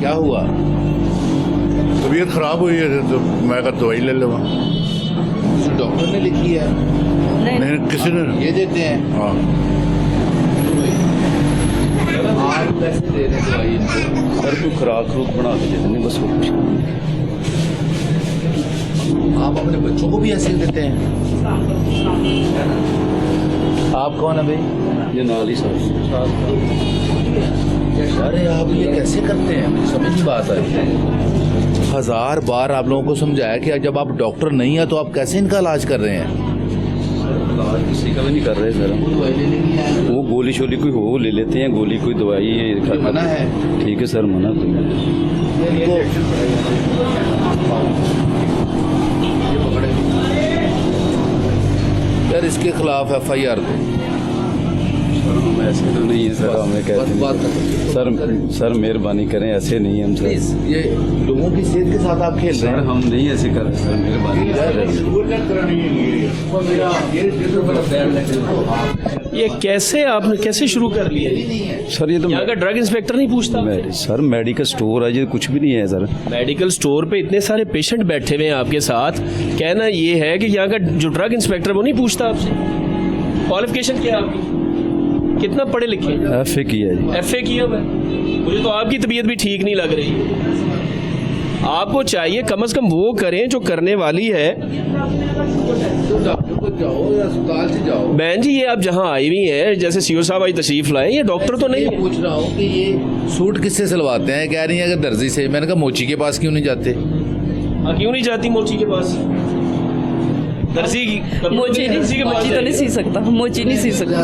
क्या हुआ? तबीयत खराब हुई है तो मैं कहा दवाई ले लूँगा। डॉक्टर ने लिखी है? नहीं, किसी ने। ये देते हैं? हाँ। आप कैसे दे रहे हैं दवाई इनको? सर कोई खुराक बना के दे देंगे बस, वो कुछ नहीं। आप अपने बच्चों को भी ऐसे ही देते हैं? आप कौन है भाई? ये नाल ही सर। अरे आप ये कैसे करते हैं, मुझे समझ नहीं बात आई। 1000 बार आप लोगों को समझाया कि जब आप डॉक्टर नहीं है तो आप कैसे इनका इलाज कर रहे हैं? इलाज किसी का भी नहीं कर रहे सर। वो गोली शोली कोई हो ले लेते हैं, गोली कोई दवाई है। मना है? ठीक है सर, मना तो यार इसके खिलाफ FIR दो। ऐसे तो नहीं है सर, हमें कहते बात हैं सर मेहरबानी करें, ऐसे नहीं हम सर। ये लोगों की सेहत के साथ आप खेल रहे सर हैं। हम नहीं ऐसे कर रहे सर, मेहरबानी। ये कैसे आपने कैसे शुरू कर लिया? सर ये तो यहाँ का ड्रग इंस्पेक्टर नहीं पूछता? सर मेडिकल स्टोर है, ये कुछ भी नहीं है सर। मेडिकल स्टोर पे इतने सारे पेशेंट बैठे हुए हैं आपके साथ, कहना ये है कि यहाँ का जो ड्रग इंस्पेक्टर वो नहीं पूछता आपसे क्वालिफिकेशन क्या है आपकी, कितना पढ़े लिखे? FA किया है जी। FA किया हुआ है। मुझे तो आपकी तबीयत भी ठीक नहीं लग रही। आपको चाहिए कम से कम वो करें जो करने वाली है। तो डॉक्टर को जाओ या अस्पताल से जाओ। बहन जी ये आप जहाँ आई हुई हैं, जैसे CO साहब आज तशरीफ लाए, ये डॉक्टर तो नहीं ये है। पूछ रहा हूँ कि ये सूट किससे सिलवाते हैं? कह रही है अगर दर्जी से। मैंने कहा मोची के पास क्यों नहीं जाते? क्यों नहीं जाती मोची के पास? दर्जी की मोची तो नहीं सी सकता, मोची नहीं सी सकता।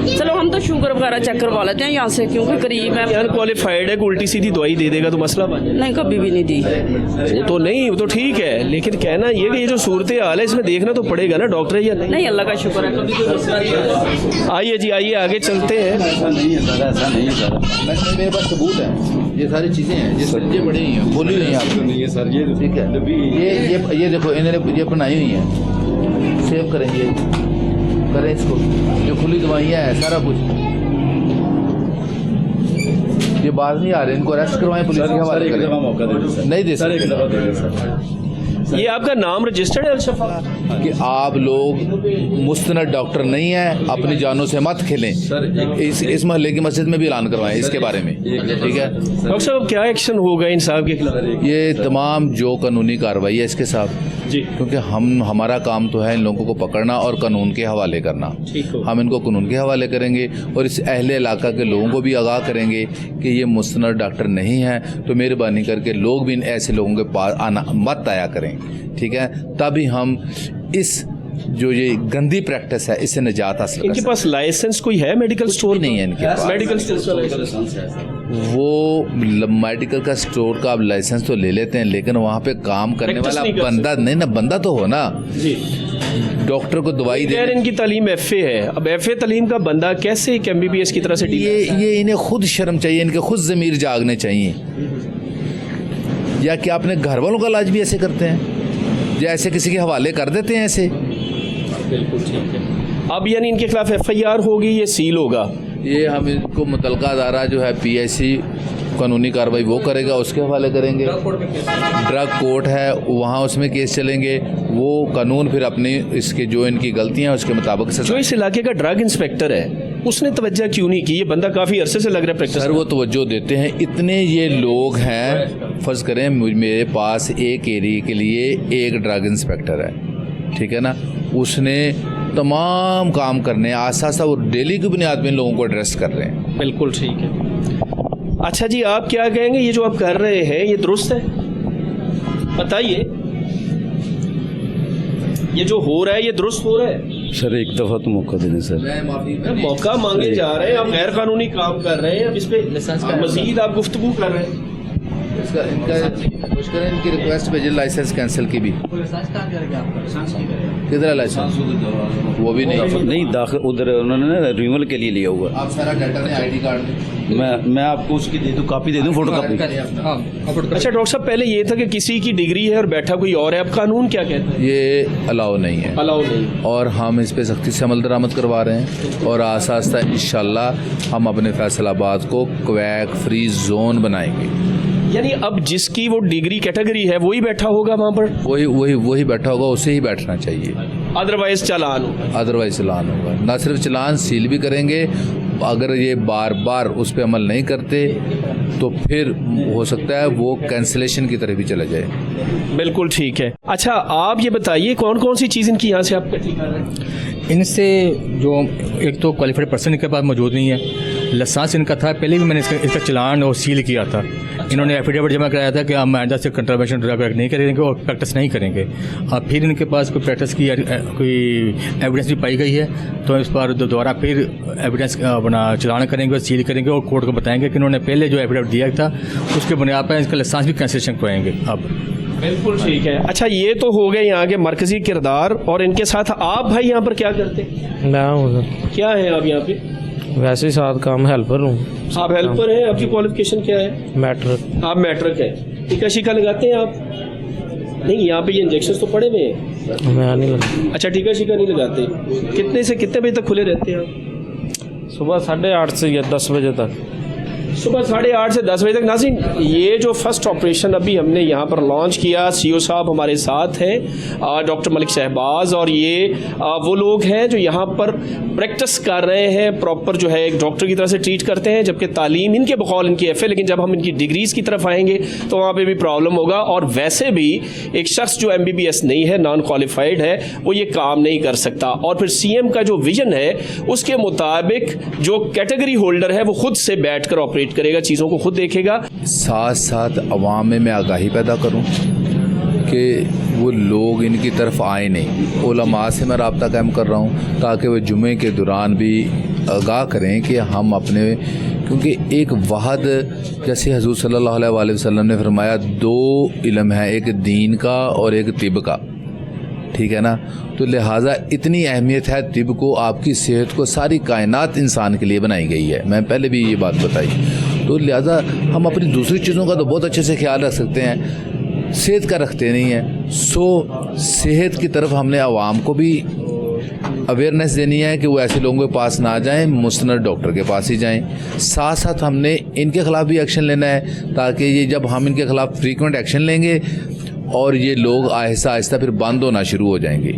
चलो हम तो शुगर वगैरह चेक करवा लेते हैं यहाँ से, क्योंकि करीब है। अनक्वालिफाइड है, उल्टी सीधी दवाई दे देगा तो मसला बन जाएगा। नहीं कभी भी नहीं दी। वो तो नहीं, वो तो ठीक है, लेकिन कहना ये कि ये जो सूरत हाल है इसमें देखना तो पड़ेगा ना डॉक्टर है या नहीं। नहीं अल्लाह का शुक्र है, कभी कोई मसला नहीं है। आइए जी आइए, आगे चलते हैं। ऐसा नहीं है सर, ऐसा नहीं है सर। मेरे पास सबूत है, ये सारी चीज़ें हैं, ये सच्चे बड़ी हुई हैं, बोली हुई हैं आपको। नहीं है सर, ये ठीक है, ये देखो इन्होंने ये बनाई हुई हैं। सेव करेंगे, करें इसको, जो खुली दवाइयाँ हैं सारा कुछ। ये बात नहीं आ रही, इनको अरेस्ट करवाएं, पुलिस के हवाले एक करें। दफा मौका दे दे सर। नहीं दे सर एक सकते। दफा दे दे सर। ये आपका नाम रजिस्टर्ड है अलशफा? कि आप लोग मुस्तनद डॉक्टर नहीं हैं, अपनी जानों से मत खेलें। इस मोहल्ले की मस्जिद में भी ऐलान करवाएं इसके बारे में, ठीक है? डॉक्टर साहब क्या एक्शन होगा इन साहब के खिलाफ? ये तमाम जो कानूनी कार्रवाई है इसके साथ जी, क्योंकि हमारा काम तो है इन लोगों को पकड़ना और कानून के हवाले करना। ठीक हो। हम इनको कानून के हवाले करेंगे और इस अहले इलाका के लोगों को भी आगाह करेंगे कि ये मुस्तनद डॉक्टर नहीं है, तो मेहरबानी करके लोग भी इन ऐसे लोगों के पास आना मत आया करें, ठीक है? तभी हम इस जो ये गंदी प्रैक्टिस है इससे निजात हासिल कर इनके सकते पास लाइसेंस कोई है? मेडिकल स्टोर नहीं है इनके पास। मेडिकल स्टोर का लाइसेंस हैं। वो मेडिकल का स्टोर का आप लाइसेंस तो ले लेते हैं, लेकिन वहाँ पे काम करने Practice वाला नहीं कर बंदा नहीं ना, बंदा तो हो ना। जी, डॉक्टर को दवाई यार दे। इनकी तालीम FA है। अब FA तालीम का बंदा कैसे एक MBBS की तरह से डील? ये इन्हें खुद शर्म चाहिए, इनके खुद ज़मीर जागने चाहिए। या क्या अपने घर वालों का इलाज भी ऐसे करते हैं, या ऐसे किसी के हवाले कर देते हैं ऐसे? बिल्कुल ठीक है। अब यानी इनके खिलाफ FIR होगी, ये सील होगा? ये हम इनको मुतलका अदारा जो है PIC कानूनी कार्रवाई वो करेगा, उसके हवाले करेंगे। ड्रग कोर्ट है वहाँ उसमें केस चलेंगे, वो कानून फिर अपनी इसके जो इनकी गलतियाँ हैं उसके मुताबिक से। जो इस इलाके का ड्रग इंस्पेक्टर है उसने तवज्जो क्यों नहीं की? ये बंदा काफ़ी अरसे से लग रहा है प्रैक्टिस। सर वो तवज्जो देते हैं, इतने ये लोग हैं। फ़र्ज़ करें मेरे पास एक एरिया के लिए एक ड्रग इंस्पेक्टर है, ठीक है ना? उसने तमाम काम करने आसा वो डेली की बुनियाद में इन लोगों को एड्रेस कर रहे हैं। बिल्कुल ठीक है। अच्छा जी, आप क्या कहेंगे, ये जो आप कर रहे हैं ये दुरुस्त है? बताइए, ये जो हो रहा है ये दुरुस्त हो रहा है? सर एक दफा तो मौका दे दें सर। मौका मांगे जा रहे हैं, आप गैर कानूनी काम कर रहे हैं, अब इस पे मजीद आप गुफ्तगू कर रहे हैं। इसका इनका कुछ करें, इनकी रिक्वेस्ट भेजे लाइसेंस कैंसिल की भी। किधर लाइसेंस? वो भी नहीं दाखिल उधर उन्होंने ना रिन्यूअल के लिए लिया हुआ। आप सारा डाटा में आईडी कार्ड मैं आपको उसकी दे दूँ, कॉपी दे दूँ, फोटो कॉपी। अच्छा डॉक्टर साहब, पहले ये था कि किसी की डिग्री है और बैठा कोई और है, अब कानून क्या कहता है? ये अलाउ नहीं है, अलाउ नहीं। और हम इस पे सख्ती से अमल दरामद करवा रहे हैं और आहिस्ता आहिस्ता इंशाल्लाह हम अपने फैसलाबाद को क्वैक फ्री जोन बनाएंगे। यानी अब जिसकी वो डिग्री कैटेगरी है वही बैठा होगा वहाँ पर, वही बैठा होगा, उसे ही बैठना चाहिए, अदरवाइज चालान होगा। अदरवाइज चलान होगा। ना सिर्फ चलान सील भी करेंगे, अगर ये बार बार उस पर अमल नहीं करते तो फिर हो सकता है वो कैंसिलेशन की तरफ भी चला जाए। बिल्कुल ठीक है। अच्छा आप ये बताइए कौन कौन सी चीज़ इनकी यहाँ से आप इकट्ठी कर रहे हैं? इनसे जो एक तो क्वालिफाइड पर्सन इनके पास मौजूद नहीं है, लाइसेंस इनका था पहले भी, मैंने इसका चलान और सील किया था। इन्होंने एफिडेविट जमा कराया था कि हम आइंदा से कंट्रावेंशन ड्रग नहीं करेंगे और प्रैक्टिस नहीं करेंगे। और फिर इनके पास कोई प्रैक्टिस की कोई एविडेंस भी पाई गई है तो इस पर दोबारा फिर एविडेंस अपना चलान करेंगे और सील करेंगे और कोर्ट को बताएंगे कि इन्होंने पहले जो एफिडेविट दिया था उसके बुनियाद पर इसका लाइसेंस भी कैंसिलेशन कराएंगे अब। बिल्कुल ठीक है। अच्छा ये तो हो गए यहाँ के मरकजी किरदार, और इनके साथ आप भाई यहाँ पर क्या करते हैं? मैं हूँ क्या है आप यहाँ पे? वैसे ही साथ काम हेल्पर हूँ। आप हेल्पर हैं, आपकी क्वालिफिकेशन क्या है? मैट्रिक। आप मैट्रिक है। टीका शीका लगाते हैं आप? नहीं, यहाँ पे ये इंजेक्शन तो पड़े हुए हैं। मैं नहीं लगा। अच्छा टीका शीका नहीं लगाते। कितने से कितने बजे तक खुले रहते हैं आप? सुबह 8:30 से 10 बजे तक। सुबह 8:30 से 10 बजे तक। नाज़रीन, ये जो फर्स्ट ऑपरेशन अभी हमने यहाँ पर लॉन्च किया, सीओ साहब हमारे साथ हैं डॉक्टर मलिक शहबाज, और ये वो लोग हैं जो यहाँ पर प्रैक्टिस कर रहे हैं, प्रॉपर जो है एक डॉक्टर की तरह से ट्रीट करते हैं, जबकि तालीम इनके बकौल इनकी एफ है, लेकिन जब हम इनकी डिग्रीज़ की तरफ आएंगे तो वहाँ पर भी प्रॉब्लम होगा। और वैसे भी एक शख्स जो MBBS नहीं है, नॉन क्वालिफाइड है, वो ये काम नहीं कर सकता। और फिर CM का जो विजन है उसके मुताबिक जो कैटेगरी होल्डर है वो खुद से बैठ कर ऑपरेट करेगा, चीज़ों को खुद देखेगा। साथ साथ अवाम में मैं आगाही पैदा करूं कि वो लोग इनकी तरफ आए नहीं। उलमा से मैं रब्ता कायम कर रहा हूं ताकि वो जुमे के दौरान भी आगाह करें कि हम अपने, क्योंकि एक वहद जैसे हजूर सल्लल्लाहु अलैहि वसल्लम ने फरमाया, 2 इल्म है, एक दीन का और एक तिब का, ठीक है ना। तो लिहाजा इतनी अहमियत है तिब को, आपकी सेहत को, सारी कायनात इंसान के लिए बनाई गई है, मैं पहले भी ये बात बताई। तो लिहाजा हम अपनी दूसरी चीज़ों का तो बहुत अच्छे से ख्याल रख सकते हैं, सेहत का रखते नहीं हैं। सेहत की तरफ हमने आवाम को भी अवेयरनेस देनी है कि वो ऐसे लोगों के पास ना जाएं, मुस्तनद डॉक्टर के पास ही जाएं। साथ साथ हमने इनके ख़िलाफ़ भी एक्शन लेना है, ताकि ये जब हम इनके ख़िलाफ़ फ्रीक्वेंट एक्शन लेंगे और ये लोग आहिस्ता आहिस्ता फिर बंद होना शुरू हो जाएंगे।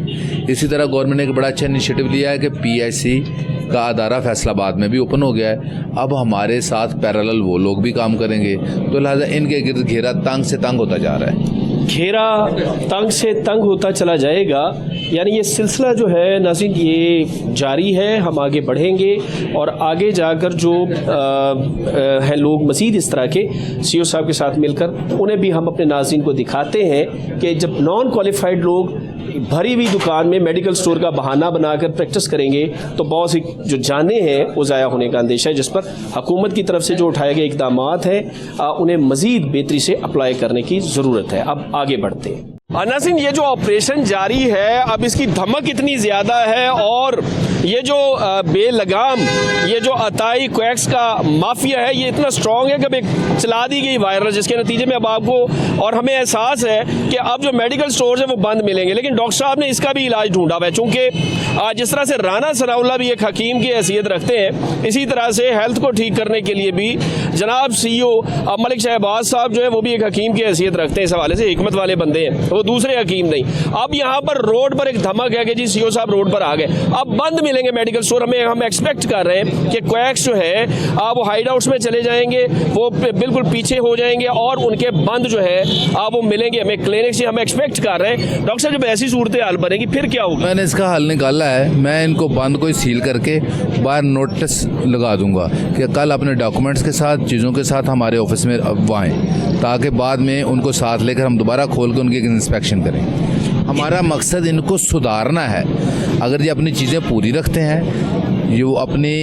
इसी तरह गवर्नमेंट ने एक बड़ा अच्छा इनिशिएटिव लिया है कि PIC का अदारा फैसलाबाद में भी ओपन हो गया है। अब हमारे साथ पैरेलल वो लोग भी काम करेंगे, तो लिहाजा इनके गिर्द घेरा तंग से तंग होता जा रहा है। घेरा तंग से तंग होता चला जाएगा, यानी ये सिलसिला जो है नाज़रीन ये जारी है। हम आगे बढ़ेंगे और आगे जाकर जो हैं लोग मज़ीद इस तरह के CEO साहब के साथ मिलकर उन्हें भी हम अपने नाज़रीन को दिखाते हैं कि जब नॉन क्वालिफाइड लोग भरी हुई दुकान में मेडिकल स्टोर का बहाना बनाकर प्रैक्टिस करेंगे तो बहुत सी जो जानें हैं वो ज़ाया होने का अंदेशा है, जिस पर हुकूमत की तरफ से जो उठाए गए इक़दामात हैं उन्हें मज़ीद बेहतरी से अप्लाई करने की ज़रूरत है। अब आगे बढ़ते हैं। नाज़रीन, ये जो ऑपरेशन जारी है, अब इसकी धमक इतनी ज़्यादा है और ये जो बेलगाम ये जो अताई क्वैक्स का माफिया है ये इतना स्ट्रॉन्ग है कि अब एक चला दी गई वायरस, जिसके नतीजे में अब आपको और हमें एहसास है कि अब जो मेडिकल स्टोर्स हैं वो बंद मिलेंगे। लेकिन डॉक्टर साहब ने इसका भी इलाज ढूंढा हुआ है, चूँकि जिस तरह से राना सनाउल्लाह भी एक हकीम की हैसियत रखते हैं, इसी तरह से हेल्थ को ठीक करने के लिए भी जनाब CEO मलिक शहबाज साहब जो है वो भी एक हकीम की हैसियत रखते हैं। इस हवाले से हिकमत वाले बंदे हैं, वो दूसरे हकीम नहीं। अब यहाँ पर रोड पर एक धमक है कि जी CEO साहब रोड पर आ गए, अब बंद मिलेंगे मेडिकल स्टोर। हम एक्सपेक्ट कर रहे हैं कि क्वैक्स जो है वो हाइड आउट्स में चले जाएंगे, वो बिल्कुल पीछे हो जाएंगे और उनके बंद जो है वो मिलेंगे हमें क्लिनिक से। हम एक्सपेक्ट कर रहे हैं डॉक्टर साहब जब ऐसी सूरत हाल बनेगी फिर क्या होगा? मैंने इसका हल निकाला है, मैं इनको बंद को सील करके बाहर नोटिस लगा दूंगा कि कल अपने डॉक्यूमेंट्स के साथ, चीज़ों के साथ हमारे ऑफिस में अब आएँ, ताकि बाद में उनको साथ लेकर हम दोबारा खोल के उनकी इंस्पेक्शन करें। हमारा मकसद इनको सुधारना है। अगर ये अपनी चीज़ें पूरी रखते हैं, जो अपने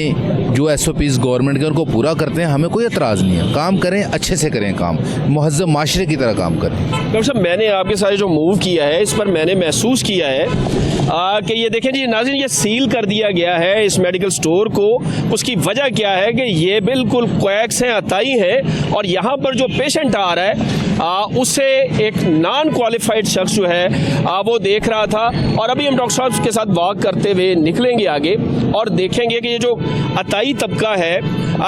जो SOPs गवर्नमेंट के उनको पूरा करते हैं, हमें कोई एतराज़ नहीं है। काम करें, अच्छे से करें काम, मुहज़्ज़ब माशरे की तरह काम करें। डॉक्टर साहब, मैंने आपके साथ जो मूव किया है इस पर मैंने महसूस किया है कि ये देखें जी नाज़रीन, ये सील कर दिया गया है इस मेडिकल स्टोर को। उसकी वजह क्या है कि ये बिल्कुल क्वैक्स हैं, अताई हैं, और यहाँ पर जो पेशेंट आ रहा है उसे एक नॉन क्वालिफाइड शख्स जो है वो देख रहा था। और अभी हम डॉक्टर साहब के साथ वॉक करते हुए निकलेंगे आगे और देखेंगे कि ये जो अताई तबका है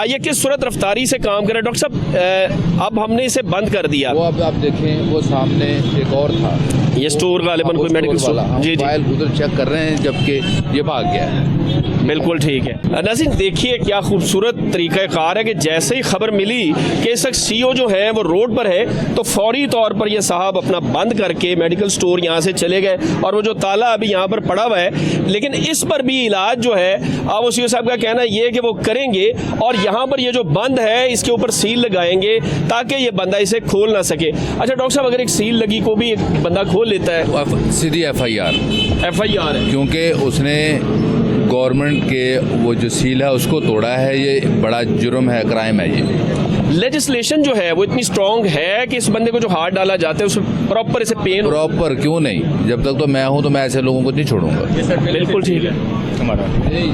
ये किस सूरत रफ्तारी से काम कर रहा है। डॉक्टर साहब, अब हमने इसे बंद कर दिया। वो अब आप देखें, वो सामने एक और था, ये स्टोर गालिबन कोई मेडिकल स्टोर, जी जी, फाइल उधर चेक कर रहे हैं, जबकि ये भाग गया है। बिल्कुल ठीक है। नाज़रीन देखिए क्या खूबसूरत तरीक़ाकार है कि जैसे ही खबर मिली कि इस वक्त CEO जो है वो रोड पर है, तो फौरी तौर पर ये साहब अपना बंद करके मेडिकल स्टोर यहाँ से चले गए। और वो जो ताला अभी यहाँ पर पड़ा हुआ है, लेकिन इस पर भी इलाज जो है वो CEO साहब का कहना ये है कि वो करेंगे, और यहाँ पर ये जो बंद है इसके ऊपर सील लगाएंगे ताकि ये बंदा इसे खोल ना सके। अच्छा डॉक्टर साहब, अगर एक सील लगी को भी एक बंदा खोल लेता है, सीधी FIR है, क्योंकि उसने गवर्नमेंट के वो जो सील है उसको तोड़ा है। ये बड़ा जुर्म है, क्राइम है। ये लेजिस्लेशन जो है वो इतनी स्ट्रॉन्ग है कि इस बंदे को जो हाथ डाला जाता है उसमें प्रॉपर इसे पेन प्रॉपर क्यों नहीं, जब तक तो मैं हूँ तो मैं ऐसे लोगों को नहीं छोड़ूंगा। बिल्कुल ठीक है हमारा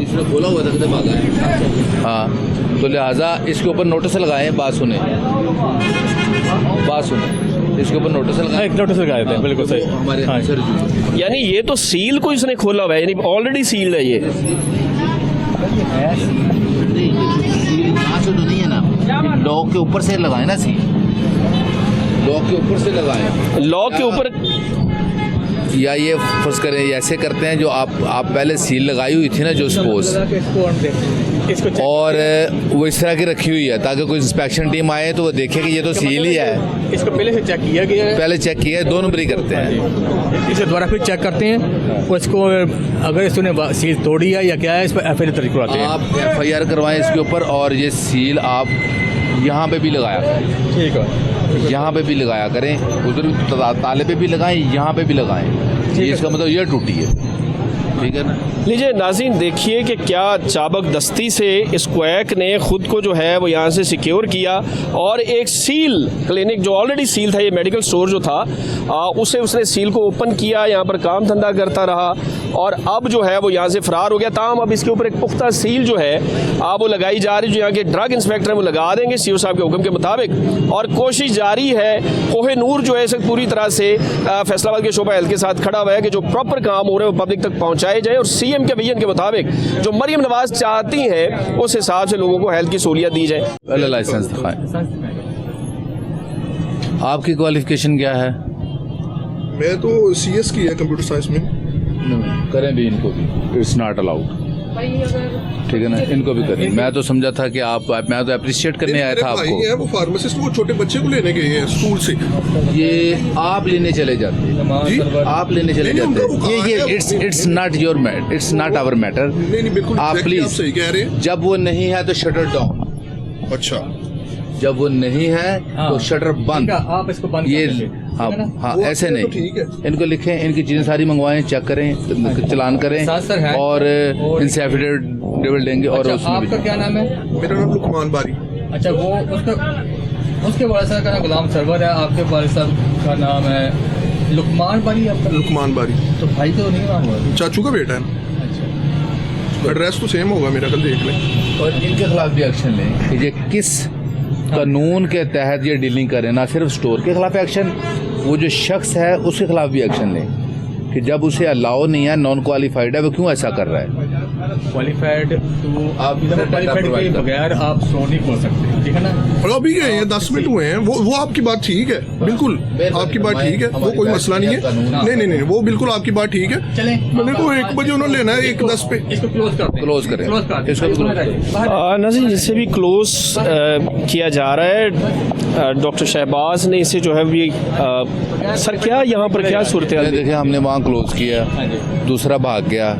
इसने खोला हुआ था, कितने भागा है। हाँ, तो लिहाजा इसके ऊपर नोटिस लगाएं। बात सुने, इसके ऊपर नोटिस लगाएं। एक नोटिस लगाए थे, बिल्कुल सही। हमारे हाँ। सर जी, यानी ये तो सील को इसने खोला हुआ है, यानी ऑलरेडी सील्ड है ये। तो नहीं है ना, लॉक के ऊपर से लगाए ना सील, लॉक के ऊपर से लगाएं। लॉक के ऊपर या ये फर्ज करें, ऐसे करते हैं जो आप पहले सील लगाई हुई थी ना, जो सपोज, और वो इस तरह की रखी हुई है ताकि कोई इंस्पेक्शन टीम आए तो वो देखे कि ये तो सील ही है। इसको पहले से चेक किया गया है, पहले चेक किया है, 2 नंबर ही करते हैं। इसे दोबारा फिर चेक करते हैं और इसको अगर इसने सील तोड़ी है या क्या है, इस पर FIR दर्ज करवाते हैं। आप FIR करवाएं इसके ऊपर, और ये सील आप यहाँ पे भी लगाया करें। ठीक है, यहाँ पे भी लगाया करें, उधर ताले पे भी लगाएं, यहाँ पे भी लगाएं। ये इसका मतलब ये टूटी है, ठीक है ना। लीजिए नाज़रीन, देखिए कि क्या चाबक दस्ती से इस क्वैक ने ख़ुद को जो है वो यहाँ से सिक्योर किया, और एक सील क्लिनिक जो ऑलरेडी सील था, ये मेडिकल स्टोर जो था उसे उसने सील को ओपन किया, यहाँ पर काम धंधा करता रहा, और अब जो है वो यहाँ से फ़रार हो गया। ताहम अब इसके ऊपर एक पुख्ता सील जो है वो लगाई जा रही, जो यहाँ के ड्रग इंस्पेक्टर वो लगा देंगे CEO साहब के हुक्म के मुताबिक। और कोशिश जारी है, कोहिनूर जो है इस पूरी तरह से फैसलाबाद के शोबा हेल्थ के साथ खड़ा हुआ है कि जो प्रॉपर काम हो रहे हैं वो पब्लिक तक पहुँचाए जाए, और CM के विजन के मुताबिक जो मरियम नवाज चाहती हैं उस हिसाब से लोगों को हेल्थ की सहूलियत दी जाए। पहले लाइसेंस दिखाएं। आपकी क्वालिफिकेशन क्या है? मैं तो CS की है, कंप्यूटर साइंस में। करें भी इनको भी, इट्स नॉट अलाउड, ठीक है ना, इनको भी करें। मैं तो समझा था कि मैं तो अप्रिशिएट करने आया था आपको। है वो फार्मासिस्ट, वो छोटे बच्चे को लेने गए हैं स्कूल से। ये आप लेने चले जाते जी, आप लेने चले नहीं, जाते उनका वो ये कहाँ है? It's not your matter, it's not our matter. नहीं बिल्कुल, आप exactly प्लीज, आप सही कह रहे हैं। जब वो नहीं है तो शटर डाउन। अच्छा, जब वो नहीं है तो शटर बंद। आप इसको बंद ये कर दीजिए, हाँ ठीक है ना? हाँ, वो ऐसे तो नहीं, ठीक है। इनको लिखें, इनकी चीज़ें सारी मंगवाएं, चेक करें, चलान करें, साथ सर है। और इनसे एफिडेविट देंगे। और अच्छा, उसमें आपका भी क्या नाम है? मेरा नाम लुकमान बारी। अच्छा, वो उसके वालिद साहब का नाम गुलाम सरवर है, आपके वालिद साहब का नाम है लुकमान बारी। आपका लुकमान बारी तो भाई तो नहीं नाम हुआ? चाचू का बेटा है। अच्छा, एड्रेस तो सेम होगा मेरा, कल देख लें। और इनके खिलाफ भी एक्शन लें कि ये किस कानून के तहत ये डीलिंग करें। ना सिर्फ स्टोर के खिलाफ एक्शन, वो जो शख्स है उसके खिलाफ भी एक्शन लें कि जब उसे अलाउ नहीं है, नॉन क्वालिफाइड है, वो क्यों ऐसा कर रहा है। क्वालिफाइड तो आप इधर क्वालिफाइड के बगैर आप स्टोर नहीं खोल सकते, ठीक है ना। और अभी गए हैं, 10 मिनट हुए हैं। वो आपकी बात ठीक है, बिल्कुल आपकी बात ठीक है, वो कोई मसला नहीं है। नहीं, वो बिल्कुल आपकी बात ठीक है। चलें, मैंने को 1 बजे उन्होंने लेना है, 1:10 पे। इसको क्लोज करते हैं, क्लोज करें, इसको भी क्लोज। नाज़रीन, जिससे भी क्लोज किया जा रहा है, डॉक्टर शहबाज ने इसे जो है भी सर क्या यहाँ पर क्या सूरत हाल? देखिए, हमने वहाँ क्लोज किया, दूसरा भाग गया।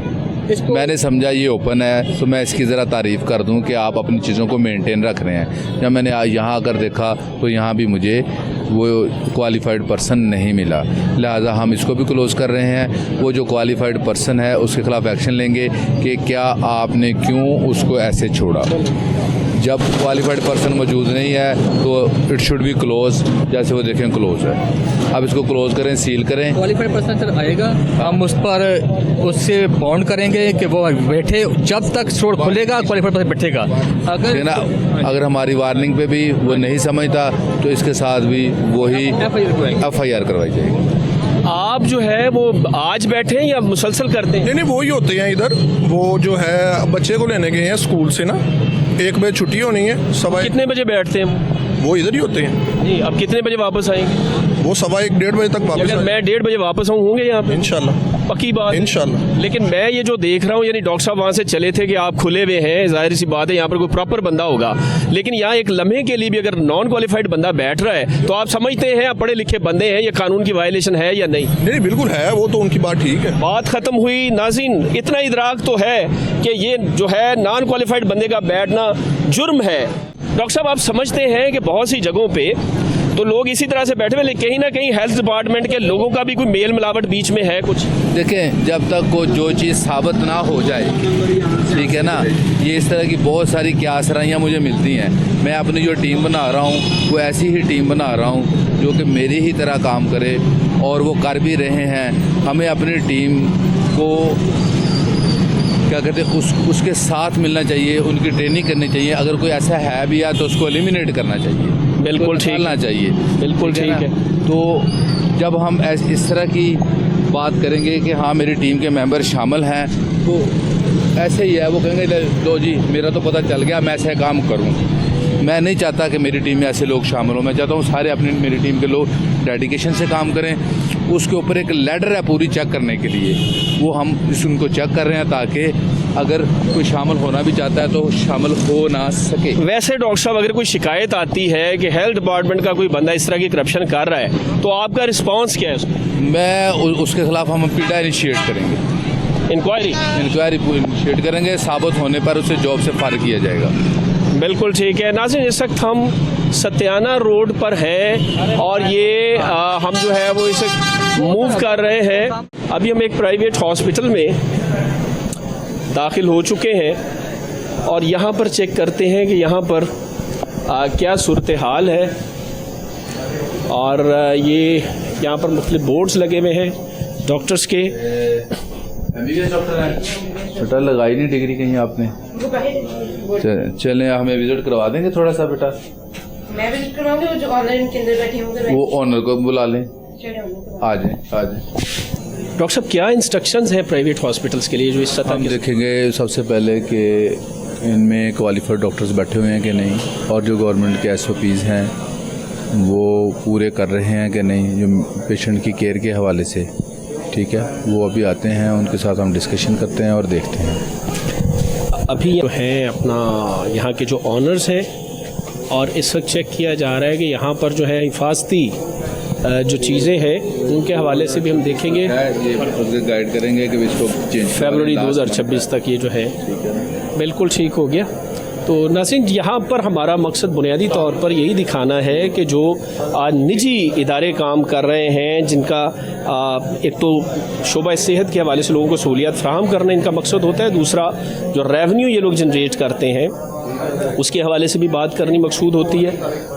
मैंने समझा ये ओपन है तो मैं इसकी ज़रा तारीफ़ कर दूं कि आप अपनी चीज़ों को मेंटेन रख रहे हैं। जब मैंने यहाँ आकर देखा तो यहाँ भी मुझे वो क्वालिफाइड पर्सन नहीं मिला, लिहाजा हम इसको भी क्लोज़ कर रहे हैं। वो जो क्वालिफाइड पर्सन है उसके ख़िलाफ़ एक्शन लेंगे कि क्या आपने क्यों उसको ऐसे छोड़ा। जब क्वालिफाइड पर्सन मौजूद नहीं है तो इट शुड बी क्लोज, जैसे वो देखें क्लोज है। अब इसको क्लोज करें, सील करें। क्वालिफाइड पर्सन सर आएगा, हम उस पर उससे बॉन्ड करेंगे कि वो बैठे, जब तक स्टोर खुलेगा क्वालिफाइड पर्सन बैठेगा। अगर हमारी वार्निंग पे भी वो नहीं समझता तो इसके साथ भी वही FIR करवाई जाएगी। आप जो है वो आज बैठे हैं या मुसलसल करते हैं? नहीं वो ही होते हैं इधर। वो जो है बच्चे को लेने गए हैं स्कूल से ना, 1 बजे छुट्टी होनी है, सवा कितने बजे बैठते हैं? वो इधर ही होते हैं। नहीं, अब कितने बजे वापस आएंगे? वो 1:15 1:30 बजे तक वापस अगर मैं 1:30 बजे वापस आऊँ होंगे यहाँ पे? इंशाल्लाह, पक्की बात? इंशाल्लाह। लेकिन मैं ये जो देख रहा हूँ, यानी डॉक्टर साहब वहाँ से चले थे कि आप खुले हुए हैं, जाहिर सी बात है यहाँ पर कोई प्रॉपर बंदा होगा, लेकिन यहाँ एक लम्हे के लिए भी अगर नॉन क्वालिफाइड बंदा बैठ रहा है तो आप समझते हैं आप पढ़े लिखे बंदे हैं, ये कानून की वायलेशन है या नहीं? नहीं बिल्कुल है, वो तो उनकी बात ठीक है। बात खत्म हुई। नाज़रीन, इतना इदराक तो है कि ये जो है नॉन क्वालिफाइड बंदे का बैठना जुर्म है। डॉक्टर साहब, आप समझते हैं कि बहुत सी जगहों पे तो लोग इसी तरह से बैठे हुए, लेकिन कहीं ना कहीं हेल्थ डिपार्टमेंट के लोगों का भी कोई मेल मिलावट बीच में है कुछ? देखें, जब तक को जो चीज़ साबित ना हो जाए, ठीक है ना, ये इस तरह की बहुत सारी क्यासराइयाँ मुझे मिलती हैं। मैं अपनी जो टीम बना रहा हूँ वो ऐसी ही टीम बना रहा हूँ जो कि मेरी ही तरह काम करे, और वो कर भी रहे हैं। हमें अपनी टीम को क्या कहते हैं उसके साथ मिलना चाहिए, उनकी ट्रेनिंग करनी चाहिए। अगर कोई ऐसा है भी या तो उसको एलिमिनेट करना चाहिए, बिल्कुल ठीक करना चाहिए, बिल्कुल ठीक है। तो जब हम इस तरह की बात करेंगे कि हाँ मेरी टीम के मेंबर शामिल हैं, तो ऐसे ही है, वो कहेंगे लो जी मेरा तो पता चल गया, मैं ऐसे काम करूँ। मैं नहीं चाहता कि मेरी टीम में ऐसे लोग शामिल हों। मैं चाहता हूँ सारे अपनी मेरी टीम के लोग डेडिकेशन से काम करें। उसके ऊपर एक लैडर है पूरी चेक करने के लिए, वो हम उनको चेक कर रहे हैं ताकि अगर कोई शामिल होना भी चाहता है तो शामिल हो ना सके। वैसे डॉक्टर साहब, अगर कोई शिकायत आती है कि हेल्थ डिपार्टमेंट का कोई बंदा इस तरह की करप्शन कर रहा है तो आपका रिस्पांस क्या है? मैं उसके खिलाफ हम पीटा इनिशिएट करेंगे, इंक्वायरी इनिशिएट करेंगे। साबित होने पर उसे जॉब से फारिग किया जाएगा। बिल्कुल ठीक है। नाज़रीन, इस वक्त हम सत्याना रोड पर है और ये हम जो है वो इसे मूव कर रहे हैं। अभी हम एक प्राइवेट हॉस्पिटल में दाखिल हो चुके हैं और यहाँ पर चेक करते हैं कि यहाँ पर क्या सूरत हाल है। और ये यहाँ पर मुख्तलिफ बोर्ड्स लगे हुए हैं डॉक्टर्स के। डॉक्टर हैं, बेटा लगाई नहीं डिग्री कहीं आपने? चलें हमें विजिट करवा देंगे थोड़ा सा बेटा। मैं विजिट करवाऊंगी, वो जो ऑनलाइन के अंदर बैठे होंगे वो ऑनर को बुला लें, आ जाए। डॉक्टर साहब, क्या इंस्ट्रक्शंस हैं प्राइवेट हॉस्पिटल्स के लिए जो इस सतह हम देखेंगे सबसे पहले कि इनमें क्वालिफाइड डॉक्टर्स बैठे हुए हैं कि नहीं, और जो गवर्नमेंट के SOPs हैं वो पूरे कर रहे हैं कि नहीं, जो पेशेंट की केयर के हवाले से। ठीक है, वो अभी आते हैं, उनके साथ हम डिस्कशन करते हैं और देखते हैं। अभी जो है अपना यहाँ के जो ऑनर्स हैं और इस वक्त चेक किया जा रहा है कि यहाँ पर जो है हिफाजती जो चीज़ें हैं उनके हवाले से भी हम देखेंगे, ये गाइड करेंगे कि इसको चेंज फरवरी 2026 तक ये जो है बिल्कुल ठीक हो गया। तो नाज़रीन, यहाँ पर हमारा मकसद बुनियादी तौर पर यही दिखाना है कि जो निजी इदारे काम कर रहे हैं, जिनका एक तो शोबा सेहत के हवाले से लोगों को सहूलियत फ़राहम करना इनका मकसद होता है, दूसरा जो रेवेन्यू ये लोग जनरेट करते हैं उसके हवाले से भी बात करनी मकसूद होती है।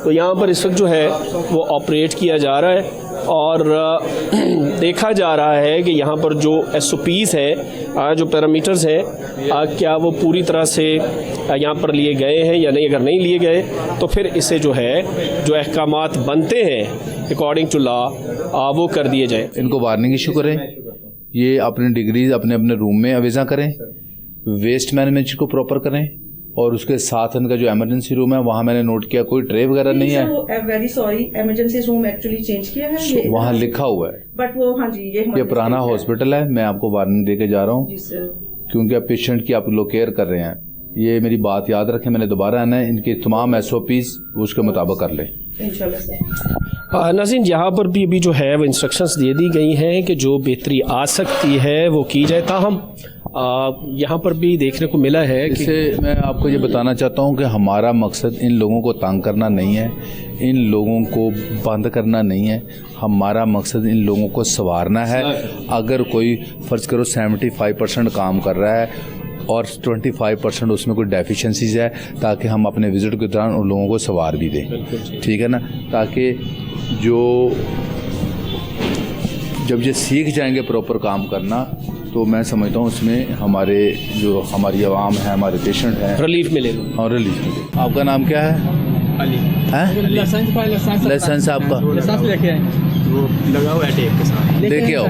तो यहाँ पर इस वक्त जो है वो ऑपरेट किया जा रहा है और देखा जा रहा है कि यहाँ पर जो SOPs है, जो पैरामीटर्स हैं, क्या वो पूरी तरह से यहाँ पर लिए गए हैं या नहीं। अगर नहीं लिए गए तो फिर इसे जो है जो अहकामात बनते हैं अकॉर्डिंग टू लॉ वो कर दिए जाए। इनको वार्निंग इशू करें, ये अपनी डिग्रीज अपने अपने रूम में अवेजा करें, वेस्ट मैनेजमेंट को प्रॉपर करें, और उसके साथ इनका जो इमरजेंसी रूम है वहाँ मैंने नोट किया कोई ट्रे वगैरह नहीं है। Very sorry, emergency room actually change किया है, वहाँ लिखा हुआ है, बट वो हाँ जी ये पुराना हॉस्पिटल है। मैं आपको वार्निंग दे के जा रहा हूँ क्योंकि अब पेशेंट की आप लोग केयर कर रहे हैं। ये मेरी बात याद रखें, मैंने दोबारा आना है, इनके तमाम SOPs उसके मुताबिक कर लें इंशाल्लाह। नाज़रीन, यहाँ पर भी अभी जो है वो इंस्ट्रक्शंस दे दी गई हैं कि जो बेहतरी आ सकती है वो की जाए। ताहम यहाँ पर भी देखने को मिला है कि इससे मैं आपको ये बताना चाहता हूँ कि हमारा मकसद इन लोगों को तंग करना नहीं है, इन लोगों को बंद करना नहीं है। हमारा मकसद इन लोगों को संवारना है। अगर कोई फ़र्ज़ करो 75% काम कर रहा है और 25% उसमें कोई डेफिशिएंसीज है, ताकि हम अपने विज़िट के दौरान उन लोगों को संवार भी दें, ठीक है ना, ताकि जब ये सीख जाएंगे प्रॉपर काम करना, तो मैं समझता हूँ उसमें हमारी आवाम है, हमारे पेशेंट हैं, रिलीफ मिलेगा। और रिलीफ मिलेगा। आपका नाम क्या है? अली। हैं? लाइसेंस आपका लेके आए, वो लगा हुआ है टेप के साथ। लेके आओ।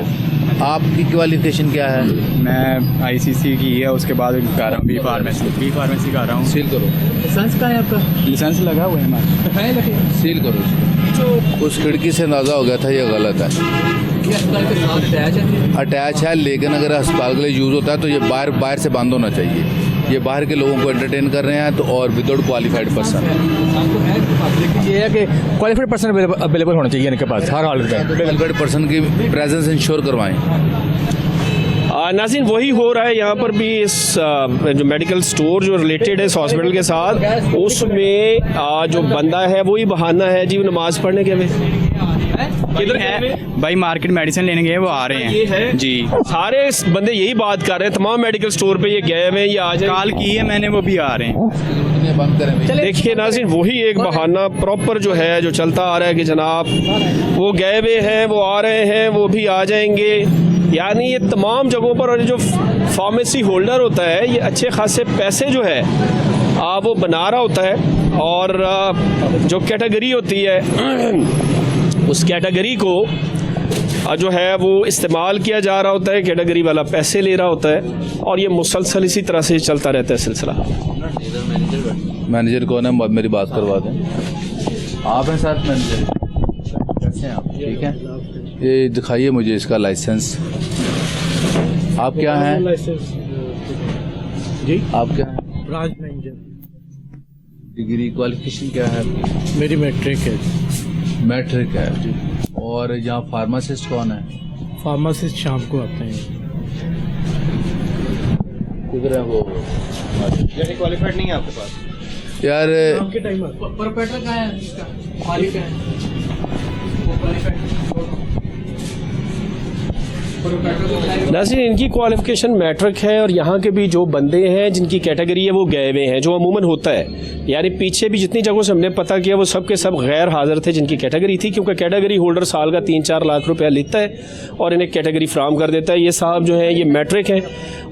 आपकी क्वालिफिकेशन क्या है? मैं ICC की है, उसके बाद कर रहा हूँ बी फार्मेसी कर रहा हूँ। सील करो। लाइसेंस का है आपका? लाइसेंस लगा हुआ है हमारा। सील करो इसको। उस खिड़की से अंदाज़ा हो गया था ये गलत है। अटैच है, लेकिन अगर अस्पताल के लिए यूज़ होता है तो ये बाहर से बंद होना चाहिए। ये बाहर के लोगों को एंटरटेन कर रहे हैं, तो और विदाउट क्वालिफाइड पर्सन। ये है कि क्वालिफाइड पर्सन अवेलेबल होना चाहिए इनके पास हर हालत में। क्वालिफाइड पर्सन की प्रेजेंस इंश्योर करवाएं। नाज़रीन, वही हो रहा है यहाँ पर भी। इस जो मेडिकल स्टोर जो रिलेटेड है इस हॉस्पिटल के साथ, उसमें जो बंदा है वही बहाना है जी, वो नमाज पढ़ने के लिए किधर है भाई, मार्केट मेडिसिन लेने गए, वो आ रहे हैं। ये है जी, सारे बंदे यही बात कर रहे हैं, तमाम मेडिकल स्टोर पे ये गए हुए हैं, ये आ जाए। कॉल की है मैंने, वो भी आ रहे हैं। देखिए नाज़रीन, वही एक बहाना प्रॉपर जो है जो चलता आ रहा है कि जनाब वो गए हुए हैं, वो आ रहे हैं, वो भी आ जाएंगे। यानी ये तमाम जगहों पर, और जो फार्मेसी होल्डर होता है ये अच्छे खासे पैसे जो है वो बना रहा होता है, और जो कैटेगरी होती है उस कैटेगरी को जो है वो इस्तेमाल किया जा रहा होता है, कैटेगरी वाला पैसे ले रहा होता है, और ये मुसलसल इसी तरह से चलता रहता है सिलसिला। मैनेजर कौन है? मेरी बात करवा दें। आप हैं साथ मैनेजर? कैसे हैं आप? ठीक है। ये दिखाइए मुझे इसका लाइसेंस। आप क्या हैं जी? आप क्या हैं? Branch manager. डिग्री क्वालिफिकेशन क्या है आपकी? मेरी मैट्रिक है। मैट्रिक है। और यहाँ फार्मासिस्ट कौन है? फार्मासिस्ट शाम को आते हैं। किधर है वो? क्वालिफाइड नहीं है आपके पास यार के टाइम प्रोपराइटर का है, इसका मालिक है वो क्वालिफाइड। नाज़रीन, इनकी क्वालिफ़िकेशन मैट्रिक है, और यहाँ के भी जो बंदे हैं जिनकी कैटेगरी है वो गए हुए हैं, जो अमूमन होता है। यानी पीछे भी जितनी जगहों से हमने पता किया वो सब के सब गैर हाज़िर थे जिनकी कैटेगरी थी, क्योंकि कैटेगरी होल्डर साल का 3-4 लाख रुपया लेता है और इन्हें कैटेगरी फ्राहम कर देता है। ये साहब जो है ये मैट्रिक है,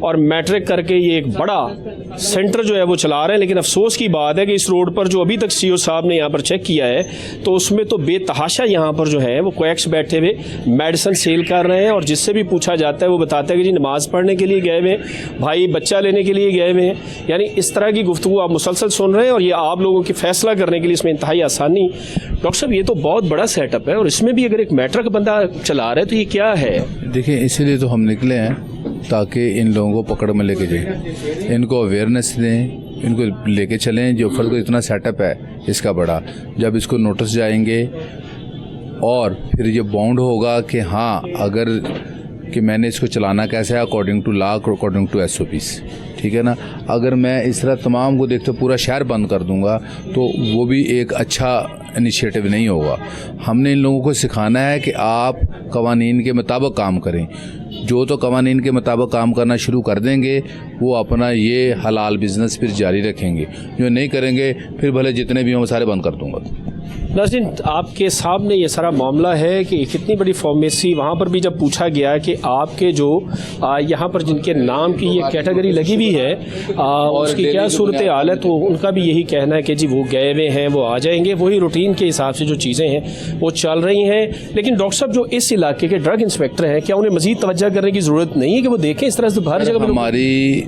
और मैट्रिक करके ये एक बड़ा सेंटर जो है वो चला रहे हैं। लेकिन अफसोस की बात है कि इस रोड पर जो अभी तक CO साहब ने यहाँ पर चेक किया है, तो उसमें तो बेतहाशा यहाँ पर जो है वो क्वैक्स बैठे हुए मेडिसिन सेल कर रहे हैं, और जिससे भी पूछा जाता है वो बताता है कि जी नमाज पढ़ने के लिए गए हुए हैं, भाई बच्चा लेने के लिए गए हुए हैं। यानी इस तरह की गुफ्तगू आप मुसलसल सुन रहे हैं, और ये आप लोगों की फैसला करने के लिए इसमें इंतहाई आसानी। डॉक्टर साहब, ये तो बहुत बड़ा सेटअप है, और इसमें भी अगर एक मैट्रिक बंदा चला रहा है तो ये क्या है? देखिए, इसीलिए तो हम निकले हैं ताकि इन लोगों को पकड़ में लेके जाएं, इनको अवेयरनेस दें, इनको लेके चलें। जो फर्ज को इतना सेटअप है इसका बड़ा, जब इसको नोटिस जाएंगे और फिर ये बाउंड होगा कि हाँ, अगर कि मैंने इसको चलाना कैसे है according to law, according to SOPs, ठीक है ना। अगर मैं इस तरह तमाम को देखते पूरा शहर बंद कर दूंगा तो वो भी एक अच्छा इनिशिएटिव नहीं होगा। हमने इन लोगों को सिखाना है कि आप कवानीन के मुताबिक काम करें। जो तो कवानीन के मुताबिक काम करना शुरू कर देंगे वो अपना ये हलाल बिजनेस फिर जारी रखेंगे, जो नहीं करेंगे फिर भले जितने भी हों सारे बंद कर दूंगा। नाज़रीन, आपके सामने ये सारा मामला है कि कितनी बड़ी फार्मेसी, वहाँ पर भी जब पूछा गया कि आपके जो यहाँ पर जिनके नाम की ये कैटेगरी लगी हुई है उसकी क्या सूरत हाल है, तो उनका भी यही कहना है कि जी वो गए हुए हैं, वो आ जाएंगे। वही रूटीन के हिसाब से जो चीज़ें हैं वो चल रही हैं। लेकिन डॉक्टर साहब, जो इस इलाके के ड्रग इंस्पेक्टर हैं, क्या उन्हें मज़ीद तवज्जो करने की ज़रूरत नहीं है कि वो देखें इस तरह से हर जगह? हमारी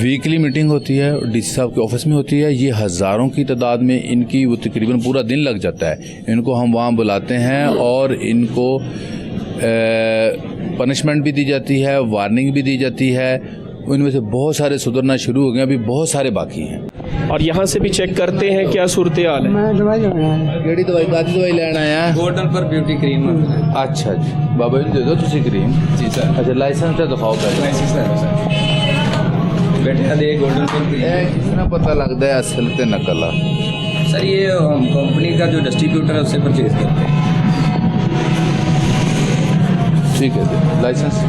वीकली मीटिंग होती है, DC साहब के ऑफिस में होती है। ये हज़ारों की तादाद में इनकी वो तकरीबन पूरा दिन लग जाता है। इनको हम वहाँ बुलाते हैं और इनको पनिशमेंट भी दी जाती है, वार्निंग भी दी जाती है। उनमें से बहुत सारे सुधरना शुरू हो गए, अभी बहुत सारे बाकी हैं। और यहाँ से भी चेक करते हैं क्या सूरत हाल है। ਕਿਹੜੀ ਦਵਾਈ ਕਾਦੀ ਦਵਾਈ ਲੈਣ ਆਇਆ गोल्डन पर ब्यूटी क्रीम ਅੱਛਾ ਜੀ ਬਾਬਾ ਜੀ ਨੂੰ ਦੇ ਦਿਓ ਤੁਸੀਂ ਕਰੀਮ जी सर ਅੱਛਾ ਲਾਇਸੈਂਸ ਤਾਂ ਦਿਖਾਓ ਪਹਿਲਾਂ बेटे दे गोल्डन पर क्रीम ਇਹ ਕਿਸ ਤਰ੍ਹਾਂ ਪਤਾ ਲੱਗਦਾ ਹੈ ਅਸਲ ਤੇ ਨਕਲ ਆ सर ये हम कंपनी का जो डिस्ट्रीब्यूटर है उससे परचेज करते हैं। ठीक है जी लाइसेंस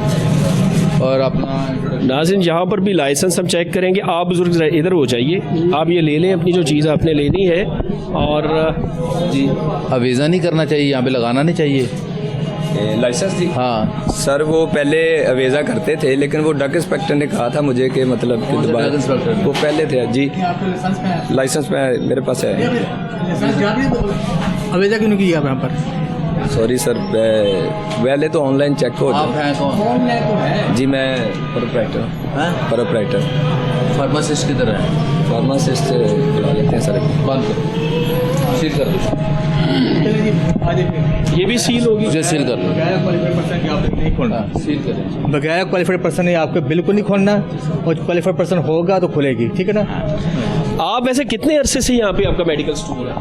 और अपना नाज़रीन यहाँ पर भी लाइसेंस हम चेक करेंगे। आप बुजुर्ग ज़रा इधर हो जाइए, आप ये ले लें अपनी जो चीज़ आपने लेनी है। और जी अब वीज़ा नहीं करना चाहिए यहाँ पे लगाना नहीं चाहिए लाइसेंस जी हाँ सर वो पहले अवेजा करते थे लेकिन वो ड्रग इंस्पेक्टर ने कहा था मुझे कि मतलब कि दोबारा ड्रग इंस्पेक्टर? वो पहले थे जी आपके लाइसेंस में है? लाइसेंस में मेरे पास है। लाइसेंस जारी है तो अवेजा क्यों नहीं किया आप यहाँ पर? सॉरी सर पहले तो ऑनलाइन चेक हो आप हैं कौन ऑनलाइन तो है। जी मैं प्रोप्राइटर हैं प्रोप्राइटर फार्मासिस्ट किधर है फार्मासिस्ट बुला लेते हैं सर। बंद करो सील कर दो ये भी सील होगी। मुझे सील कर दो बगैर क्वालिफाइड पर्सन के आपको नहीं खोलना सील करें बगैर क्वालिफाइड पर्सन ने आपको बिल्कुल नहीं खोलना और क्वालिफाइड पर्सन होगा तो खुलेगी ठीक है ना। आप वैसे कितने अरसे से यहाँ पे आपका मेडिकल स्टोर है?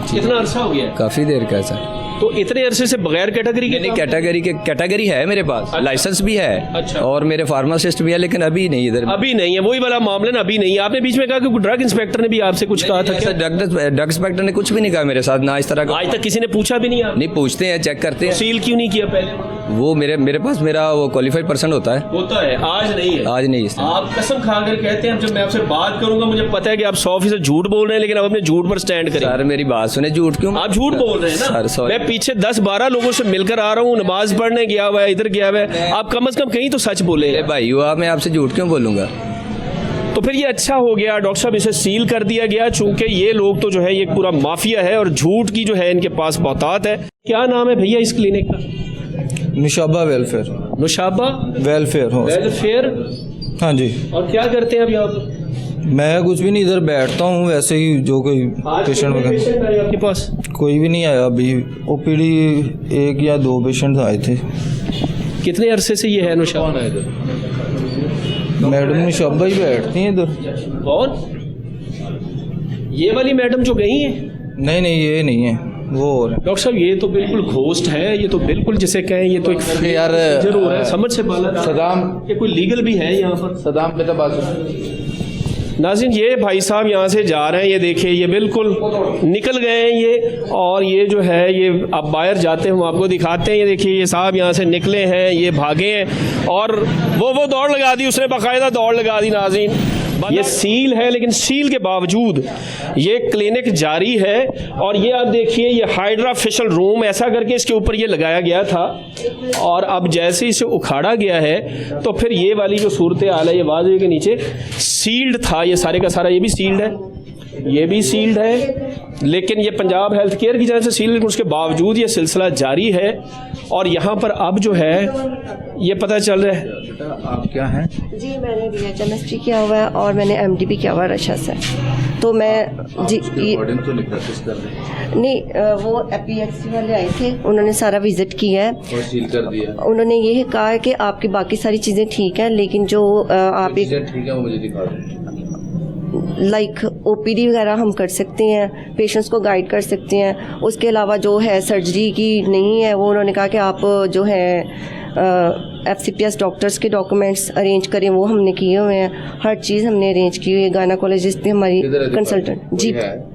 कितना अरसा हो गया है? काफ़ी देर का है सर। तो इतने अरसे से बगैर कैटेगरी के नहीं कैटेगरी है मेरे पास लाइसेंस भी है अच्छा। और मेरे फार्मासिस्ट भी है लेकिन अभी नहीं इधर अभी नहीं है, वही वाला मामला ना, अभी नहीं है। आपने बीच में कहा कि ड्रग इंस्पेक्टर ने भी आपसे कुछ कहा था क्या? ड्रग इंस्पेक्टर ने कुछ भी नहीं कहा मेरे साथ ना इस तरह का। आज तक किसी ने पूछा भी नहीं आपने? नहीं पूछते हैं चेक करते हैं। सील क्यों नहीं किया पहले? वो मेरे पास मेरा वो क्वालिफाइड पर्सन होता है। होता है, आज नहीं है। आज नहीं इस आप कसम खाकर कहते हैं जब मैं आपसे बात करूंगा मुझे पता है कि आप 100% झूठ बोल रहे हैं, लेकिन आप अपने झूठ पर स्टैंड करें। सर मेरी बात सुने झूठ क्यों आप झूठ बोल रहे हैं ना सर सॉरी मैं पीछे 10-12 लोगों से मिलकर आ रहा हूँ, नमाज पढ़ने गया हुआ है, इधर गया हुआ है, आप कम से कम कहीं तो सच बोले। भाई हुआ मैं आपसे झूठ क्यों बोलूँगा। तो फिर ये अच्छा हो गया डॉक्टर साहब, इसे सील कर दिया गया चूंकि ये लोग तो जो है ये पूरा माफिया है और झूठ की जो है इनके पास बहुतात है। क्या नाम है भैया इस क्लिनिक का? नुशाबा वेलफेयर नुशाबा वेलफेयर हो वेलफेयर। हाँ जी और क्या करते हैं अब यहाँ पर? मैं कुछ भी नहीं इधर बैठता हूँ वैसे ही जो कोई पेशेंट वगैरह पेशेंट आए आपके पास? कोई भी नहीं आया अभी ओपीडी 1 या 2 पेशेंट आए थे। कितने अरसे से ये है नुशाबा? मैडम नुशाबा ही बैठती हैं इधर। कौन? ये वाली मैडम जो गई है? नहीं ये नहीं है वो और है। डॉक्टर साहब ये तो बिल्कुल घोस्ट है, ये तो बिल्कुल जिसे कहें ये तो एक यार जरूर हो रहा है समझ से बाला। सदाम ये कोई लीगल भी है यहाँ पर? सदाम पे तो बात नाज़रीन ये भाई साहब यहाँ से जा रहे हैं, ये देखिए ये बिल्कुल निकल गए हैं ये, और ये जो है ये अब बाहर जाते हैं हम आपको दिखाते हैं। ये देखिए ये साहब यहाँ से निकले हैं, ये भागे हैं और वो दौड़ लगा दी, उसने बाकायदा दौड़ लगा दी। नाज़रीन ये सील है लेकिन सील के बावजूद ये क्लिनिक जारी है। और ये आप देखिए ये हाइड्रा फेशियल रूम ऐसा करके इसके ऊपर ये लगाया गया था और अब जैसे इसे उखाड़ा गया है तो फिर ये वाली जो सूरत हाल है ये वाज़े के नीचे सील्ड था, ये सारे का सारा ये भी सील्ड है, ये भी सील्ड है, लेकिन ये पंजाब हेल्थ केयर की तरफ से सील्ड, लेकिन उसके बावजूद ये सिलसिला जारी है। और यहाँ पर अब जो है ये पता चल रहा है। आप क्या हैं? जी मैंने BHMST किया हुआ है और मैंने MD भी किया हुआ है रशा से। तो मैं जी तो नहीं प्रैक्टिस कर रहे नहीं वो PHC वाले आए थे, उन्होंने सारा विजिट किया है और सील कर दिया उन्होंने ये कहा है कि आपकी बाकी सारी चीज़ें ठीक हैं लेकिन जो आप एक ठीक है वो मुझे दिखा दो। लाइक OPD वगैरह हम कर सकते हैं, पेशेंट्स को गाइड कर सकते हैं, उसके अलावा जो है सर्जरी की नहीं है वो उन्होंने कहा कि आप जो है FCPS डॉक्टर्स के डॉक्यूमेंट्स अरेंज करें, वो हमने किए हुए हैं, हर चीज़ हमने अरेंज की हुई है। गायनेकोलॉजिस्ट भी हमारी कंसल्टेंट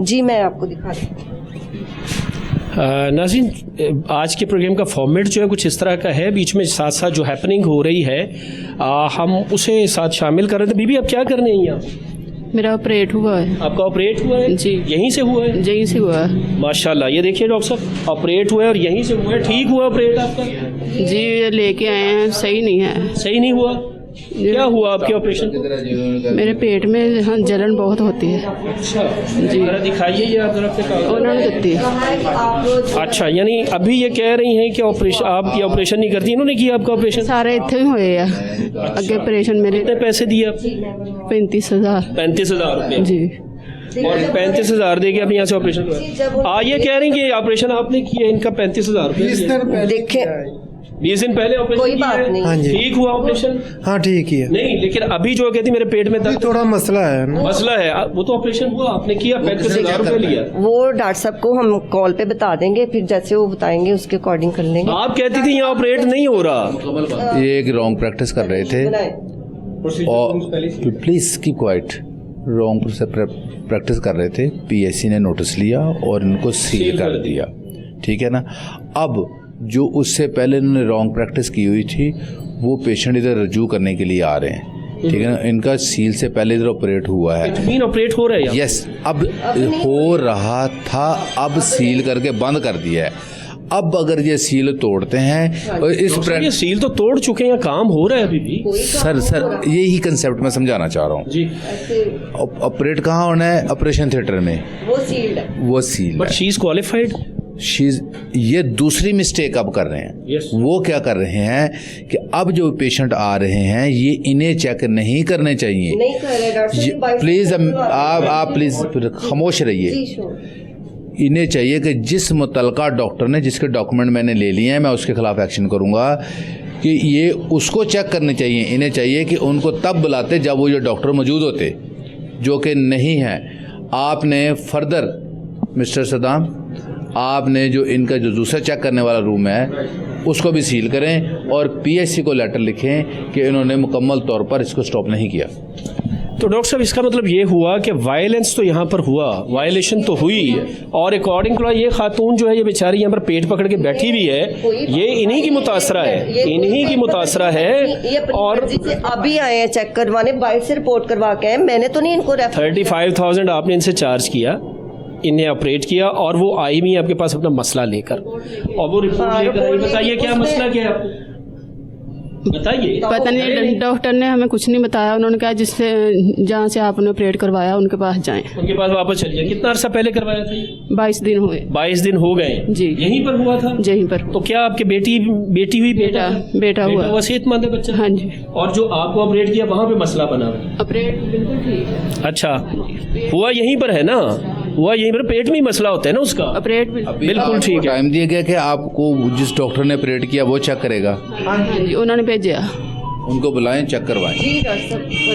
जी मैं आपको दिखा दूँ। नाज़रीन आज के प्रोग्राम का फॉर्मेट जो है कुछ इस तरह का है, बीच में साथ साथ जो हैपनिंग हो रही है हम उसे साथ शामिल कर रहे थे। बीबी आप क्या करने हैं यहाँ? मेरा ऑपरेट हुआ है। आपका ऑपरेट हुआ है? जी यहीं से हुआ है? यहीं से हुआ है। माशाल्लाह ये देखिए डॉक्टर साहब ऑपरेट हुआ है और यहीं से हुआ है। ठीक हुआ ऑपरेट आपका? जी ये लेके आए हैं, सही नहीं है। सही नहीं हुआ? क्या हुआ आपके ऑपरेशन? मेरे पेट में हाँ जलन बहुत होती है। अच्छा जी जरा दिखाइए ये आप जरा उन्होंने देती है। अच्छा यानी अभी ये कह रही हैं कि ऑपरेशन आपकी ऑपरेशन नहीं करती, इन्होंने किया आपका ऑपरेशन? सारे इतने ही हुए हैं अगे ऑपरेशन मेरे। कितने पैसे दिए आप? 35,000। 35,000 रुपये जी और 35,000 दे के आप यहाँ से ऑपरेशन ये कह रही हैं कि ऑपरेशन आपने किया, इनका 35,000 रुपये। देखें 20 दिन पहले ऑपरेशन कोई बात नहीं। हाँ जी। ठीक हुआ ऑपरेशन? हाँ ठीक ही है। नहीं, लेकिन अभी जो कहती मेरे पेट में दर्द थोड़ा मसला है ना। मसला है, वो तो ऑपरेशन हुआ, आपने किया, 35,000 रुपए लिया। वो डॉक्टर साहब को हम कॉल पे बता देंगे, फिर जैसे वो बताएंगे उसके अकॉर्डिंग कर लेंगे। आप कहती थी यहाँ ऑपरेट नहीं हो रहा। ये एक रॉन्ग प्रैक्टिस कर रहे थे और please keep quiet. Wrong practice कर रहे थे, पीएससी ने नोटिस लिया और इनको सील कर दिया, ठीक है ना। अब जो उससे पहले इन्होंने रॉन्ग प्रैक्टिस की हुई थी वो पेशेंट इधर रजू करने के लिए आ रहे हैं, ठीक है ना। इनका सील से पहले इधर ऑपरेट हुआ है। ऑपरेट हो रहा है? यस, अब हो रहा था, अब सील करके बंद कर दिया है। अब अगर ये सील तोड़ते हैं और इस ये सील तो तोड़ चुके हैं, काम हो रहा है अभी भी। सर यही कंसेप्ट मैं समझाना चाह रहा हूँ जी। ऑपरेट कहाँ होना है? ऑपरेशन थिएटर में। वो सील्ड है, वो seal but she is qualified. ये दूसरी मिस्टेक अब कर रहे हैं। Yes. वो क्या कर रहे हैं कि अब जो पेशेंट आ रहे हैं ये इन्हें चेक नहीं करने चाहिए। नहीं कर रहे डॉक्टर साहब। प्लीज आप प्लीज खामोश रहिए। इन्हें चाहिए कि जिस मुतलका डॉक्टर ने, जिसके डॉक्यूमेंट मैंने ले लिए हैं, मैं उसके खिलाफ एक्शन करूंगा कि ये उसको चेक करने चाहिए। इन्हें चाहिए कि उनको तब बुलाते जब वो ये डॉक्टर मौजूद होते, जो कि नहीं है। आपने फर्दर मिस्टर सदाम, आपने जो इनका जो दूसरा चेक करने वाला रूम है उसको भी सील करें और पीएससी को लेटर लिखें कि इन्होंने मुकम्मल तौर पर इसको स्टॉप नहीं किया। तो डॉक्टर साहब इसका मतलब ये हुआ कि वायलेंस तो यहाँ पर हुआ, वायलेशन तो हुई, और अकॉर्डिंग टू ये खातून जो है ये बेचारी यहाँ पर पेट पकड़ के बैठी हुई है, ये इन्हीं की मुतासरा है, इन्हीं की मुतासरा है। और अभी आए हैं चेक करवाने, बाहर से रिपोर्ट करवा के आए, मैंने तो नहीं इनको 35,000 आपने इनसे चार्ज किया, इन्हें ऑपरेट किया और वो आई भी आपके पास अपना मसला लेकर, और वो रिपोर्ट लेकर आई। बताइए क्या मसला क्या है, बताइए। पता नहीं, डॉक्टर ने हमें कुछ नहीं बताया। उन्होंने कहा जिससे जहाँ से आपने ऑपरेट करवाया उनके पास जाएं। उनके पास वापस चल जाए। कितना अर्सा पहले करवाया था? 22 दिन हुए। 22 दिन हो गए जी। यहीं पर हुआ था? यहीं पर। तो क्या आपके बेटी हुई? बेटा हुआ। सेहतमंद है बच्चा? हाँ जी। और जो आपको ऑपरेट किया वहाँ पे मसला बना? ऑपरेट बिल्कुल ठीक है। अच्छा, हुआ यहीं पर है ना? हुआ यहीं पर, पेट में ही मसला होता है ना उसका? ऑपरेट बिल्कुल ठीक है। टाइम दिया गया कि आपको जिस डॉक्टर ने ऑपरेट किया वो चेक करेगा। हाँ जी, उन्होंने भेजा। उनको बुलाएं, चेक करवाएं।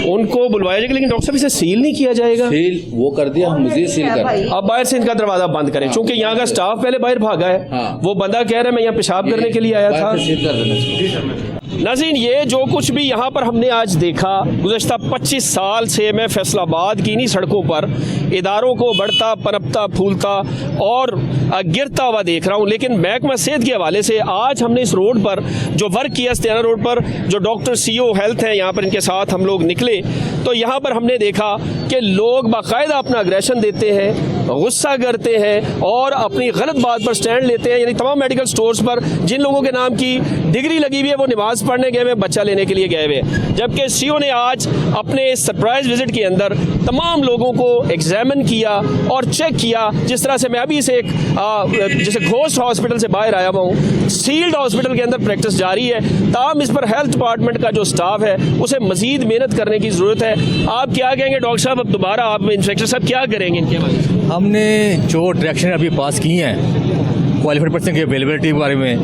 उनको बुलवाया जाएगा, लेकिन डॉक्टर साहब इसे सील नहीं किया जाएगा। सील वो कर दिया, हम मजीद सील कर। अब बाहर से इनका दरवाजा बंद करें, क्योंकि यहाँ का स्टाफ पहले बाहर भागा है। हाँ। वो बंदा कह रहा है मैं यहाँ पेशाब करने के लिए आया था। सील कर देना। नाज़रीन, ये जो कुछ भी यहाँ पर हमने आज देखा, गुज़श्ता 25 साल से मैं फैसलाबाद की इन्हीं सड़कों पर इदारों को बढ़ता, पनपता, फूलता और गिरता हुआ देख रहा हूँ। लेकिन महकमा सेहत के हवाले से आज हमने इस रोड पर जो वर्क किया, स्टेना रोड पर, जो डॉक्टर CO हेल्थ हैं यहाँ पर, इनके साथ हम लोग निकले, तो यहाँ पर हमने देखा कि लोग बाकायदा अपना अग्रेशन देते हैं, गुस्सा करते हैं और अपनी गलत बात पर स्टैंड लेते हैं। यानी तमाम मेडिकल स्टोर्स पर जिन लोगों के नाम की डिग्री लगी हुई है वो नमाज पढ़ने गए हुए, बच्चा लेने के लिए गए हुए, जबकि CO ने आज अपने सरप्राइज विजिट के अंदर तमाम लोगों को एग्जामिन किया और चेक किया। जिस तरह से मैं अभी से एक जैसे घोस्ट हॉस्पिटल से बाहर आया हुआ हूँ, सील्ड हॉस्पिटल के अंदर प्रैक्टिस जारी है। ताहम इस पर हेल्थ डिपार्टमेंट का जो स्टाफ है उसे मजीद मेहनत करने की ज़रूरत है। आप क्या कहेंगे डॉक्टर साहब? अब दोबारा आप इंस्पेक्टर साहब क्या करेंगे इनके बारे में? हमने जो डायरेक्शन अभी पास की हैं क्वालिफाइड पर्सन की अवेलेबिलिटी के बारे में,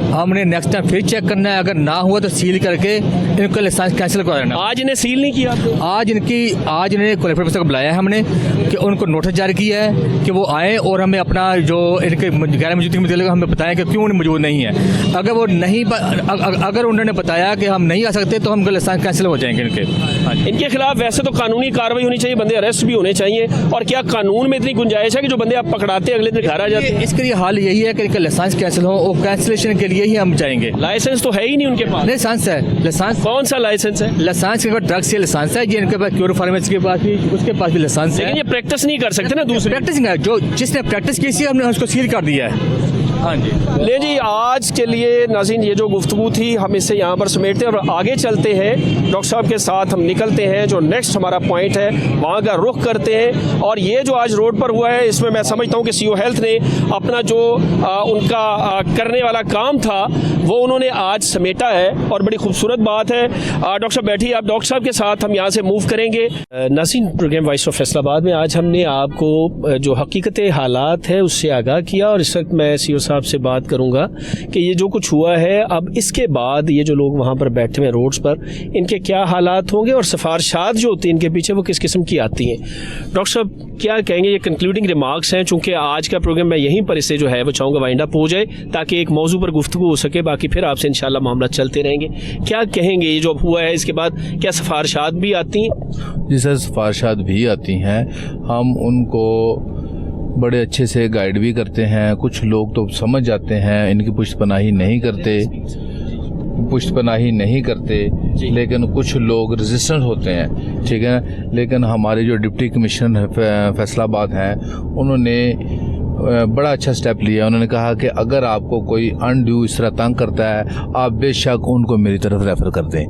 हमने नेक्स्ट टाइम फिर चेक करना है। अगर ना हुआ तो सील करके इनका लाइसेंस कैंसिल करा देना। आज इन्हें सील नहीं किया? आज इन्हें क्वालिफाइड पर्सन को बुलाया है हमने कि उनको नोटिस जारी किया है कि वो आए और हमें अपना जो इनके गैर मौजूदगी के मतलब हमें बताया कि क्यों मौजूद नहीं है। अगर वो नहीं अगर उन्होंने बताया कि हम नहीं आ सकते तो हम लाइसेंस कैंसिल हो जाएंगे इनके। इनके खिलाफ वैसे तो कानूनी कार्रवाई होनी चाहिए, बंदे अरेस्ट भी होने चाहिए। और क्या कानून में इतनी गुंजाइश है कि जो बंदे आप पकड़ाते अगले दिन घर आ जाते हैं? इसके लिए हाल यही है कि इनका लाइसेंस कैंसिल हो और कैंसिलेशन के लिए ही हम चाहेंगे। लाइसेंस तो है ही नहीं उनके पास। लाइसेंस है। लाइसेंस कौन सा लाइसेंस है? लाइसेंस के ड्रग्स से लाइसेंस है, इनके पास क्योर फार्मेसी के पास भी, उसके पास भी लाइसेंस है। लेकिन ये प्रैक्टिस नहीं कर सकते ना, दूसरी प्रैक्टिस है। जो जिसने प्रैक्टिस की थी हमने उसको सील कर दिया है। हाँ जी। ले जी, आज के लिए नाज़रीन ये जो गुफ्तगू थी हम इससे यहाँ पर समेटते हैं और आगे चलते हैं। डॉक्टर साहब के साथ हम निकलते हैं, जो नेक्स्ट हमारा पॉइंट है वहाँ का रुख करते हैं। और ये जो आज रोड पर हुआ है इसमें मैं समझता हूँ कि CO हेल्थ ने अपना जो उनका करने वाला काम था वो उन्होंने आज समेटा है और बड़ी खूबसूरत बात है। डॉक्टर साहब बैठिए, आप डॉक्टर साहब के साथ हम यहाँ से मूव करेंगे। नाज़रीन, प्रोग्राम वॉइस ऑफ फैसलाबाद में आज हमने आपको जो हकीकत हालात है उससे आगाह किया और इस वक्त मैं सीओ साहब से बात करूँगा कि ये जो कुछ हुआ है अब इसके बाद ये जो लोग वहाँ पर बैठे हुए रोड्स पर इनके क्या हालात होंगे और सिफारिशात जो होती हैं इनके पीछे वो किस किस्म की आती हैं। डॉक्टर साहब क्या कहेंगे, ये कंक्लूडिंग रिमार्क्स हैं, चूँकि आज का प्रोग्राम मैं यहीं पर इसे जो है वो चाहूँगा वाइंड अप हो जाए ताकि एक मौजू पर गुफ्तगू हो सके, बाकी फिर आपसे इंशाल्लाह मामला चलते रहेंगे। क्या कहेंगे, ये जो हुआ है इसके बाद क्या सिफारिशात भी आती हैं? जी सर, सिफारिशात भी आती हैं, हम उनको बड़े अच्छे से गाइड भी करते हैं। कुछ लोग तो समझ जाते हैं, इनकी पुष्टपनाही नहीं करते, लेकिन कुछ लोग रेजिस्टेंट होते हैं, ठीक है। लेकिन हमारे जो डिप्टी कमिश्नर फैसलाबाद हैं उन्होंने बड़ा अच्छा स्टेप लिया। उन्होंने कहा कि अगर आपको कोई अनड्यू इस तरह तंग करता है आप बेशक उनको मेरी तरफ रेफ़र कर दें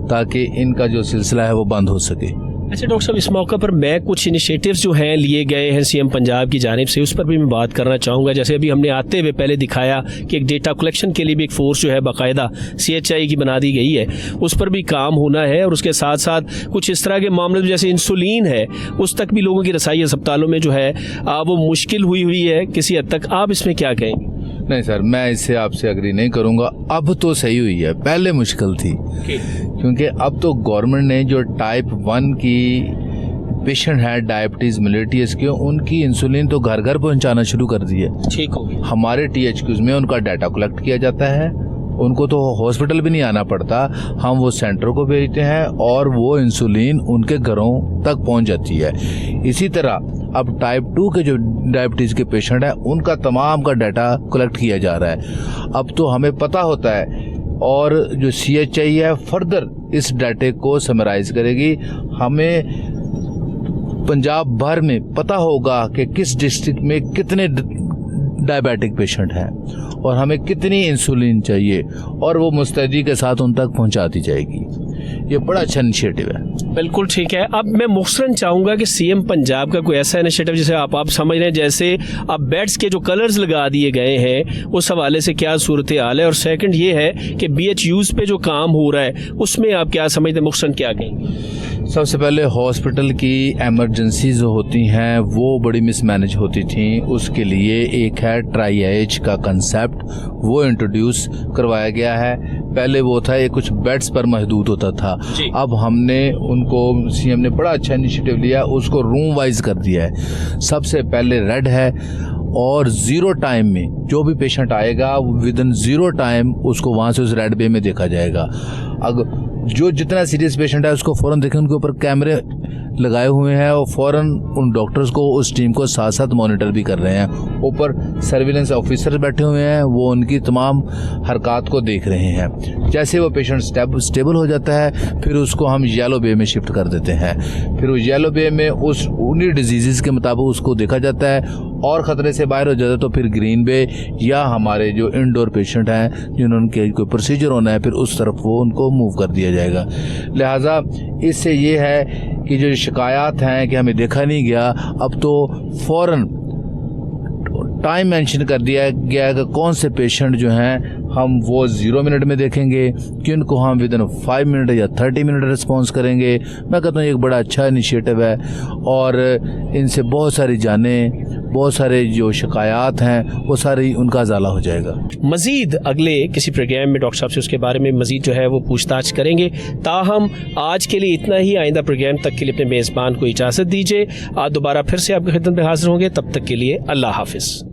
ताकि इनका जो सिलसिला है वो बंद हो सके। अच्छा डॉक्टर साहब, इस मौके पर मैं कुछ इनिशिएटिव्स जो हैं लिए गए हैं सीएम पंजाब की जानिब से उस पर भी मैं बात करना चाहूँगा। जैसे अभी हमने आते हुए पहले दिखाया कि एक डेटा कलेक्शन के लिए भी एक फोर्स जो है बाकायदा CHI की बना दी गई है, उस पर भी काम होना है और उसके साथ साथ कुछ इस तरह के मामले जैसे इंसुलिन है उस तक भी लोगों की रसाई अस्पतालों में जो है वो मुश्किल हुई है किसी हद तक। आप इसमें क्या कहेंगे? नहीं सर, मैं इससे आपसे एग्री नहीं करूंगा। अब तो सही हुई है, पहले मुश्किल थी क्योंकि अब तो गवर्नमेंट ने जो टाइप 1 की पेशेंट है डायबिटीज़ मिलेटियस के, उनकी इंसुलिन तो घर घर पहुंचाना शुरू कर दी है। ठीक हो गया। हमारे THQs में उनका डाटा कलेक्ट किया जाता है, उनको तो हॉस्पिटल भी नहीं आना पड़ता, हम वो सेंटर को भेजते हैं और वो इंसुलिन उनके घरों तक पहुंच जाती है। इसी तरह अब टाइप 2 के जो डायबिटीज़ के पेशेंट हैं उनका तमाम का डाटा कलेक्ट किया जा रहा है। अब तो हमें पता होता है और जो CHI है फर्दर इस डाटे को समराइज करेगी। हमें पंजाब भर में पता होगा कि किस डिस्ट्रिक्ट में कितने डायबिटिक पेशेंट हैं और हमें कितनी इंसुलिन चाहिए और वो मुस्तैदी के साथ उन तक पहुंचा दी जाएगी। ये बड़ा अच्छा इनिशिएटिव है। बिल्कुल ठीक है। अब मैं मुख्तरन चाहूँगा कि सीएम पंजाब का कोई ऐसा इनिशिएटिव जैसे आप समझ रहे हैं, जैसे अब बेड्स के जो कलर्स लगा दिए गए हैं उस हवाले से क्या सूरत हाल है, और सेकंड ये है कि BHUs पे जो काम हो रहा है उसमें आप क्या समझते हैं, मुख्तरन क्या कहेंगे? सबसे पहले हॉस्पिटल की एमरजेंसी जो होती हैं वो बड़ी मिसमैनेज होती थी, उसके लिए एक है ट्राई-एज का कंसेप्ट, वो इंट्रोड्यूस करवाया गया है। पहले वो था ये कुछ बेड्स पर महदूद होता था, अब हमने उनको CM ने बड़ा अच्छा इनिशिएटिव लिया, उसको रूम वाइज कर दिया है। सबसे पहले रेड है और 0 टाइम में जो भी पेशेंट आएगा विद इन 0 टाइम उसको वहाँ से उस रेड बे में देखा जाएगा। अगर जो जितना सीरियस पेशेंट है उसको फ़ौरन देखें, उनके ऊपर कैमरे लगाए हुए हैं और फ़ौरन उन डॉक्टर्स को उस टीम को साथ साथ मॉनिटर भी कर रहे हैं। ऊपर सर्विलेंस ऑफिसर बैठे हुए हैं, वो उनकी तमाम हरकत को देख रहे हैं। जैसे वो पेशेंट स्टेबल हो जाता है फिर उसको हम येलो बे में शिफ्ट कर देते हैं, फिर वो येलो बे में उस उन्हीं डिजीज़ के मुताबिक उसको देखा जाता है और ख़तरे से बाहर हो जाता है तो फिर ग्रीन बे या हमारे जो इंडोर पेशेंट हैं जिन्होंने कोई प्रोसीजर होना है फिर उस तरफ वो उनको मूव कर दिया जाएगा। लिहाजा इससे ये है कि जो शिकायत हैं कि हमें देखा नहीं गया, अब तो फ़ौरन टाइम मेंशन कर दिया गया है कि कौन से पेशेंट जो हैं हम वो 0 मिनट में देखेंगे, किनको हम विद इन 5 मिनट या 30 मिनट रिस्पॉन्स करेंगे। मैं कहता हूँ एक बड़ा अच्छा इनिशिएटिव है और इनसे बहुत सारी जानें, बहुत सारे जो शिकायत हैं वो सारी उनका अजाला हो जाएगा। मज़ीद अगले किसी प्रोग्राम में डॉक्टर साहब से उसके बारे में मज़ीद जो है वो पूछताछ करेंगे। ताहम आज के लिए इतना ही, आइंदा प्रोग्राम तक के लिए अपने मेज़बान को इजाज़त दीजिए। आज दोबारा फिर से आपकी खिदमत में हाजिर होंगे, तब तक के लिए अल्लाह हाफिज़।